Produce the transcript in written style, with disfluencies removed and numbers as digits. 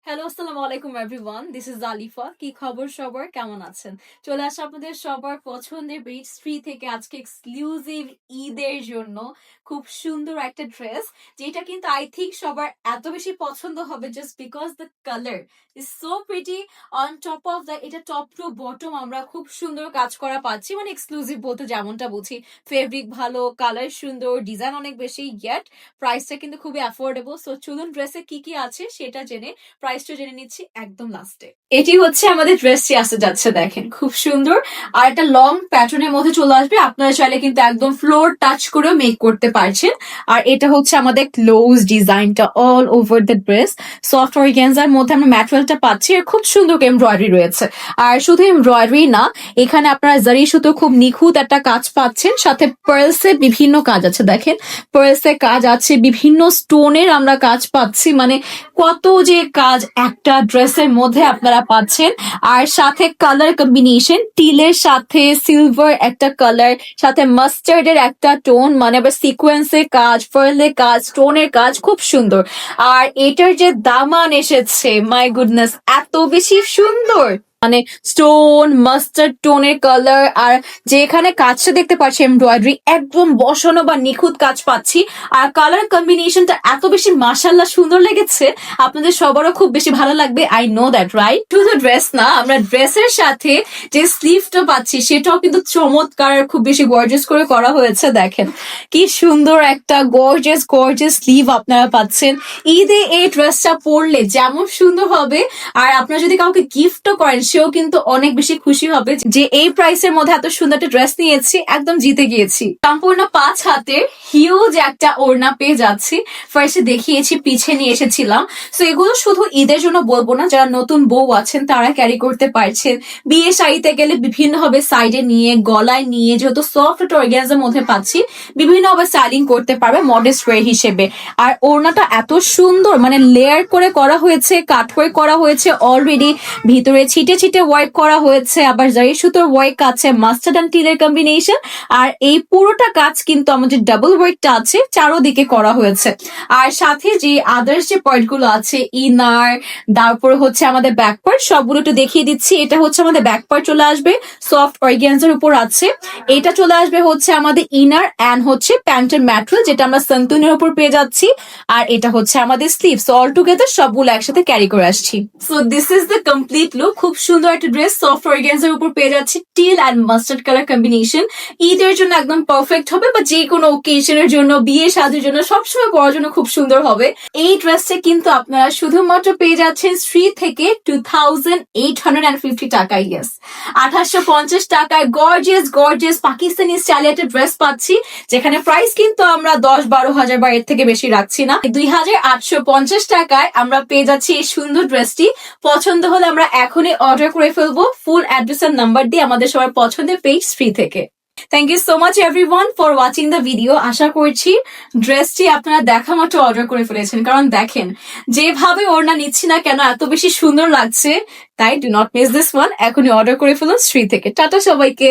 Hello, আসসালামু আলাইকুম everyone. This is Alifa. কি খবর সবার, কেমন আছেন? চলে আসা আপনাদের সবার পছন্দের পেজ ফ্রি থেকে আজকে এক্সক্লুসিভ ঈদের জন্য খুব সুন্দর একটা ড্রেস, যেটা কিন্তু আই থিঙ্ক সবার এত বেশি পছন্দ হবে just because the colour is so pretty. On top of the এটা টপ টু বটম আমরা খুব সুন্দর কাজ করা পাচ্ছি, মানে এক্সক্লুসিভ বলতে যেমনটা বুঝি, ফেব্রিক ভালো, কালার সুন্দর, ডিজাইন অনেক বেশি, ইয়েট প্রাইসটা কিন্তু খুবই অ্যাফোর্ডেবল। সো চলুন ড্রেসে কি কি আছে সেটা জেনে প্রাইসটা জেনে নিচ্ছি একদম লাস্টে। এটি হচ্ছে আমাদের ড্রেসটি আসতে যাচ্ছে, দেখেন খুব সুন্দর। আর একটা লং প্যাটার্নের মধ্যে চলে আসবে, আপনারা চাইলে কিন্তু একদম ফ্লোর টাচ করেও মেক করতে পারছেন। আর এটা হচ্ছে আমাদের ক্লোজ ডিজাইনটা all over the dress. Soft organza মধ্যে আমরা ম্যাটেরিয়ালটা পাচ্ছি, আর খুব সুন্দর এমব্রয়ডারি রয়েছে। আর শুধু এমব্রয়ডারি না, এখানে আপনারা জারি সুতো খুব নিখুঁত একটা কাজ পাচ্ছেন, সাথে পার্লসে বিভিন্ন কাজ আছে, দেখেন পার্লসে কাজ আছে, বিভিন্ন স্টোনের আমরা কাজ পাচ্ছি, মানে কত যে কাজ একটা ড্রেসের মধ্যে আপনারা পাচ্ছেন। আর সাথে কালার কম্বিনেশন, টিলের সাথে সিলভার একটা কালার, সাথে মাস্টার্ডের একটা টোন, মানে আবার সিকোয়েন্সের কাজ, ফার্লের কাজ, স্টোনের কাজ, খুব সুন্দর। আর এটার যে দামান এসেছে, মাই গুডনেস, এত বেশি সুন্দর, মানে স্টোন মাস্টার্ড টোনের কালার। আর যেখানে কাজটা দেখতে পাচ্ছি এমব্রয়ডারি একদম বসানো বা নিখুঁত কাজ পাচ্ছি। আর কালার কম্বিনেশনটা এত বেশি মাশাআল্লাহ সুন্দর লেগেছে, আপনাদের সবারও খুব বেশি ভালো লাগবে, আই নো দ্যাট, রাইট? শুধু ড্রেস না, আমরা ড্রেসের সাথে যে স্লিভটা পাচ্ছি সেটাও কিন্তু চমৎকার, খুব বেশি গর্জিয়াস করে করা হয়েছে। দেখেন কি সুন্দর একটা গর্জিয়াস গর্জিয়াস স্লিভ আপনারা পাচ্ছেন। ঈদে এই ড্রেসটা পরলে যেমন সুন্দর হবে, আর আপনারা যদি কাউকে গিফটও করেন সেও কিন্তু অনেক বেশি খুশি হবে যে এই প্রাইসের মধ্যে এত সুন্দর একটা ড্রেস নিয়েছি, একদম জিতে গিয়েছি। সম্পূর্ণ 5 হাতের হিউজ একটা ওড়না পেয়ে যাচ্ছি। ফার্স্টে দেখিয়েছি, পিছে নিয়ে এসেছিলাম। সো এগুলো শুধু ঈদের জন্য বলবো না, যারা নতুন বউ আছেন তারা ক্যারি করতে পারছেন। বিয়ে শাড়িতে গেলে বিভিন্ন হবে সাইডে নিয়ে, গলায় নিয়ে, যেহেতু সফট অর্গানজার মধ্যে পাচ্ছি, বিভিন্ন হবে স্টাইলিং করতে পারবে মডেস্ট ওয়্যার হিসেবে। আর ওড়নাটা এত সুন্দর, মানে লেয়ার করে করা হয়েছে, কাট ওয়ার্ক করা হয়েছে অলরেডি, ভিতরে ছিটে ছিটে ওয়ার্ক করা হয়েছে, আবার জারি সুতোর ওয়ার্ক আছে, মাস্টার্ড অ্যান্ড টিলের কম্বিনেশন। আর এই পুরোটা কাজ কিন্তু আমাদের ডাবল ওয়ার্কটা আছে, চারোদিকে করা হয়েছে। আর সাথে যে আদার্স যে পার্ট গুলো আছে, ইনার, তারপর হচ্ছে আমাদের ব্যাক পার্ট, সবগুলো একটু দেখিয়ে দিচ্ছি। এটা হচ্ছে আমাদের ব্যাক পার্ট চলে আসবে সফট অর্গানজার উপর আছে। এটা চলে আসবে হচ্ছে আমাদের ইনার অ্যান্ড হচ্ছে প্যান্টের ম্যাটেরিয়াল, যেটা আমরা সান্তুনের উপর পেয়ে যাচ্ছি। আর এটা হচ্ছে আমাদের স্লিভ। সো অল টুগেদার সবগুলো একসাথে ক্যারি করে আসছি। So this is the complete look. খুব সুন্দর একটা ড্রেস সফট অর্গানজার উপর পেয়ে যাচ্ছি, till and mustard colour combination. ঈদের জন্য একদম পারফেক্ট হবে, বা যে কোনো ওকেশনের জন্য, বিয়ে শাদীর জন্য, সবসময় পরার জন্য খুব সুন্দর হবে। এই ড্রেসটা কিন্তু আপনারা শুধুমাত্র পেয়ে যাচ্ছেন 3 থেকে 2850 টাকা। ইয়েস, 2850 টাকায় গর্জিয়াস গর্জিয়াস পাকিস্তানি স্টাইলে একটা ড্রেস পাচ্ছি, যেখানে প্রাইস কিন্তু আমরা 10-12 হাজার বা এর থেকে বেশি রাখছি না। 2850 টাকায় আমরা পেয়ে যাচ্ছি এই সুন্দর ড্রেসটি। পছন্দ হলে আমরা এখনই অর্ডার করে ফেলবো, ফুল অ্যাড্রেস আর নাম্বার দিয়ে আমাদের সবার পছন্দের পেজ ফ্রি থেকে। Thank you so much everyone for watching the video. আশা করছি ড্রেসটি আপনারা দেখা মাত্র অর্ডার করে ফেলেছেন, কারণ দেখেন যেভাবে ওড়না নিচ্ছি না কেন এত বেশি সুন্দর লাগছে। তাই do not miss this one, এখনই অর্ডার করে ফেলুন শ্রী থেকে। টাটা সবাইকে।